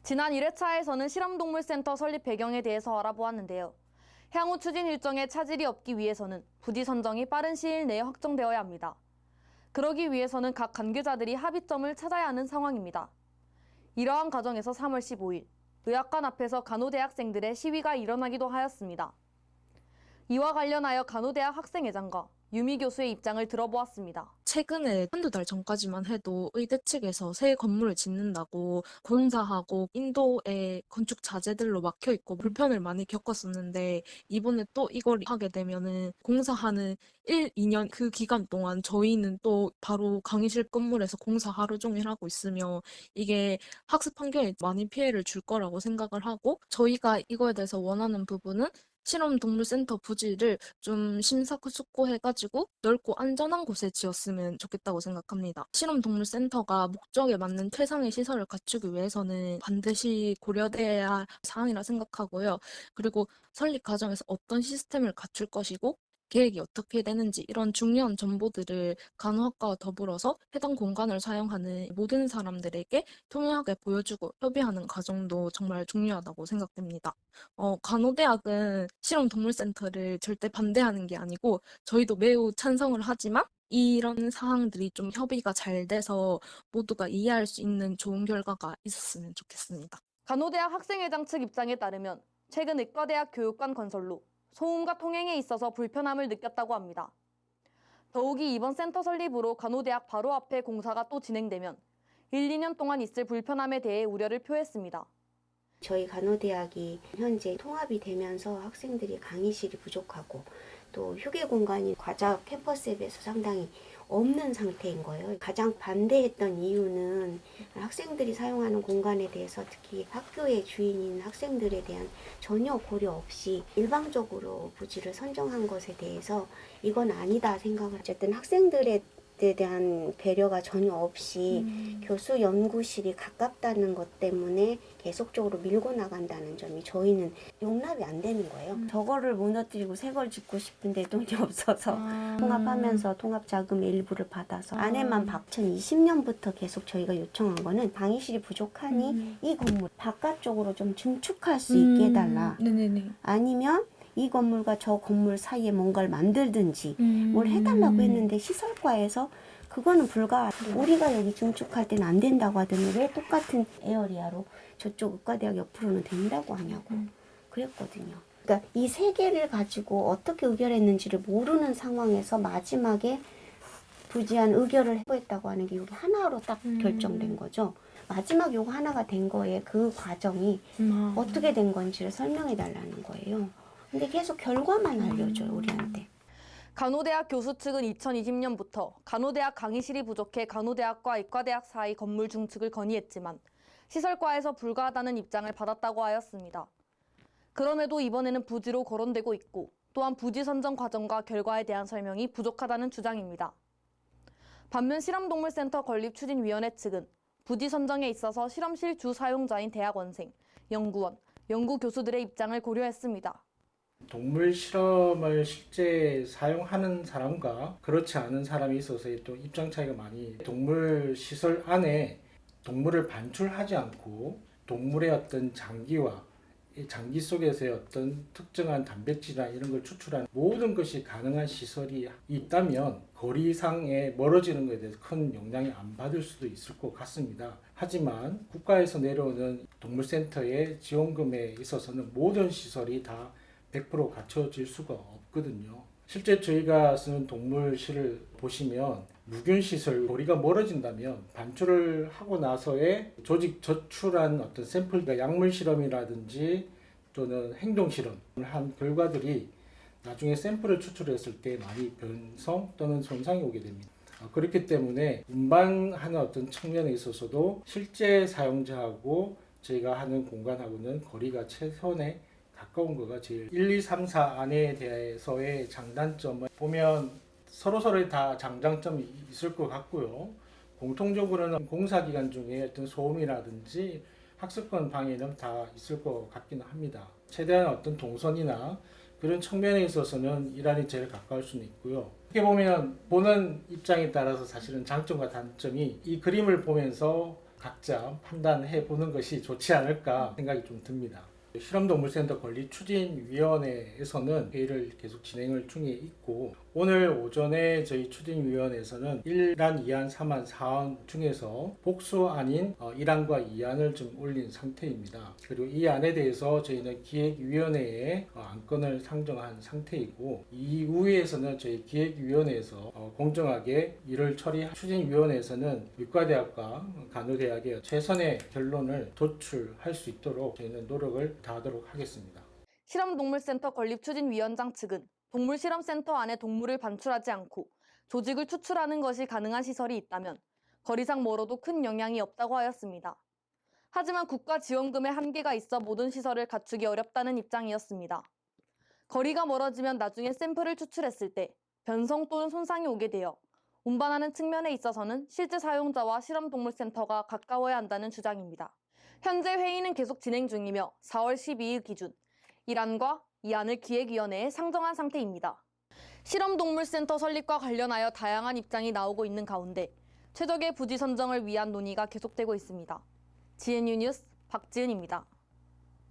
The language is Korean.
지난 1회차에서는 실험동물센터 설립 배경에 대해서 알아보았는데요. 향후 추진 일정에 차질이 없기 위해서는 부지 선정이 빠른 시일 내에 확정되어야 합니다. 그러기 위해서는 각 관계자들이 합의점을 찾아야 하는 상황입니다. 이러한 과정에서 3월 15일, 의학관 앞에서 간호대학생들의 시위가 일어나기도 하였습니다. 이와 관련하여 간호대학 학생회장과 유미 교수의 입장을 들어보았습니다. 최근에 한두 달 전까지만 해도 의대 측에서 새 건물을 짓는다고 공사하고 인도의 건축 자재들로 막혀 있고 불편을 많이 겪었었는데, 이번에 또 이걸 하게 되면은 공사하는 1, 2년 그 기간 동안 저희는 또 바로 강의실 건물에서 공사 하루 종일 하고 있으며, 이게 학습 환경에 많이 피해를 줄 거라고 생각을 하고, 저희가 이거에 대해서 원하는 부분은 실험동물센터 부지를 좀 심사숙고해가지고 넓고 안전한 곳에 지었으면 좋겠다고 생각합니다. 실험동물센터가 목적에 맞는 최상의 시설을 갖추기 위해서는 반드시 고려돼야 할 사항이라 생각하고요. 그리고 설립 과정에서 어떤 시스템을 갖출 것이고 계획이 어떻게 되는지, 이런 중요한 정보들을 간호학과와 더불어서 해당 공간을 사용하는 모든 사람들에게 투명하게 보여주고 협의하는 과정도 정말 중요하다고 생각됩니다. 간호대학은 실험동물센터를 절대 반대하는 게 아니고 저희도 매우 찬성을 하지만, 이런 사항들이 좀 협의가 잘 돼서 모두가 이해할 수 있는 좋은 결과가 있었으면 좋겠습니다. 간호대학 학생회장 측 입장에 따르면 최근 의과대학 교육관 건설로 소음과 통행에 있어서 불편함을 느꼈다고 합니다. 더욱이 이번 센터 설립으로 간호대학 바로 앞에 공사가 또 진행되면 1, 2년 동안 있을 불편함에 대해 우려를 표했습니다. 저희 간호대학이 현재 통합이 되면서 학생들이 강의실이 부족하고 또 휴게 공간이 과자 캠퍼스에 비해서 상당히 없는 상태인 거예요. 가장 반대했던 이유는 학생들이 사용하는 공간에 대해서, 특히 학교의 주인인 학생들에 대한 전혀 고려 없이 일방적으로 부지를 선정한 것에 대해서 이건 아니다 생각을, 어쨌든 학생들에 대한 배려가 전혀 없이 교수 연구실이 가깝다는 것 때문에 계속적으로 밀고 나간다는 점이 저희는 용납이 안 되는 거예요. 저거를 무너뜨리고 새 걸 짓고 싶은데 돈이 없어서 통합하면서 통합 자금의 일부를 받아서 안에만 2020년부터 계속 저희가 요청한 거는 강의실이 부족하니 이 건물 바깥쪽으로 좀 증축할 수 있게 해달라. 네네네. 아니면 이 건물과 저 건물 사이에 뭔가를 만들든지 뭘 해달라고 했는데 시설과에서 그거는 불가. 우리가 여기 증축할 때는 안 된다고 하더니 왜 똑같은 에어리아로 저쪽 의과대학 옆으로는 된다고 하냐고 그랬거든요. 그러니까 이 세 개를 가지고 어떻게 의결했는지를 모르는 상황에서 마지막에 부지한 의결을 해보겠다고 하는 게 여기 하나로 딱 결정된 거죠. 마지막 요거 하나가 된 거에 그 과정이 어떻게 된 건지를 설명해 달라는 거예요. 근데 계속 결과만 알려줘요, 우리한테. 간호대학 교수 측은 2020년부터 간호대학 강의실이 부족해 간호대학과 의과대학 사이 건물 중축을 건의했지만 시설과에서 불가하다는 입장을 받았다고 하였습니다. 그럼에도 이번에는 부지로 거론되고 있고 또한 부지 선정 과정과 결과에 대한 설명이 부족하다는 주장입니다. 반면 실험동물센터 건립추진위원회 측은 부지 선정에 있어서 실험실 주 사용자인 대학원생, 연구원, 연구교수들의 입장을 고려했습니다. 동물 실험을 실제 사용하는 사람과 그렇지 않은 사람이 있어서 또 입장 차이가 많이, 동물 시설 안에 동물을 반출하지 않고 동물의 어떤 장기와 이 장기 속에서의 어떤 특정한 단백질이나 이런 걸 추출하는 모든 것이 가능한 시설이 있다면 거리상에 멀어지는 것에 대해서 큰 영향이 안 받을 수도 있을 것 같습니다. 하지만 국가에서 내려오는 동물센터의 지원금에 있어서는 모든 시설이 다 100% 갖춰질 수가 없거든요. 실제 저희가 쓰는 동물실을 보시면 무균시설, 거리가 멀어진다면 반출을 하고 나서의 조직 저출한 어떤 샘플, 약물 실험이라든지 또는 행동 실험을 한 결과들이 나중에 샘플을 추출했을 때 많이 변성 또는 손상이 오게 됩니다. 그렇기 때문에 운반하는 어떤 측면에 있어서도 실제 사용자하고 저희가 하는 공간하고는 거리가 최선의 가까운 거가 제일 1, 2, 3, 4 안에 대해서의 장단점을 보면 서로서로의 다 장단점이 있을 것 같고요. 공통적으로는 공사 기간 중에 어떤 소음이라든지 학습권 방해는 다 있을 것 같기는 합니다. 최대한 어떤 동선이나 그런 측면에 있어서는 이란이 제일 가까울 수는 있고요. 이렇게 보면 보는 입장에 따라서 사실은 장점과 단점이 이 그림을 보면서 각자 판단해 보는 것이 좋지 않을까 생각이 좀 듭니다. 실험동물센터 건립추진위원회에서는 회의를 계속 진행을 중에 있고, 오늘 오전에 저희 추진위원회에서는 1안, 2안, 3안, 4안 중에서 복수 아닌 1안과 2안을 좀 올린 상태입니다. 그리고 이 안에 대해서 저희는 기획위원회에 안건을 상정한 상태이고, 이후에서는 저희 기획위원회에서 공정하게 일을 처리, 추진위원회에서는 의과대학과 간호대학의 최선의 결론을 도출할 수 있도록 저희는 노력을 다하도록 하겠습니다. 실험동물센터 건립추진위원장 측은 동물실험센터 안에 동물을 반출하지 않고 조직을 추출하는 것이 가능한 시설이 있다면 거리상 멀어도 큰 영향이 없다고 하였습니다. 하지만 국가 지원금의 한계가 있어 모든 시설을 갖추기 어렵다는 입장이었습니다. 거리가 멀어지면 나중에 샘플을 추출했을 때 변성 또는 손상이 오게 되어 운반하는 측면에 있어서는 실제 사용자와 실험동물센터가 가까워야 한다는 주장입니다. 현재 회의는 계속 진행 중이며 4월 12일 기준 1안과 2안을 기획위원회에 상정한 상태입니다. 실험동물센터 설립과 관련하여 다양한 입장이 나오고 있는 가운데 최적의 부지 선정을 위한 논의가 계속되고 있습니다. GNU 뉴스 박지은입니다.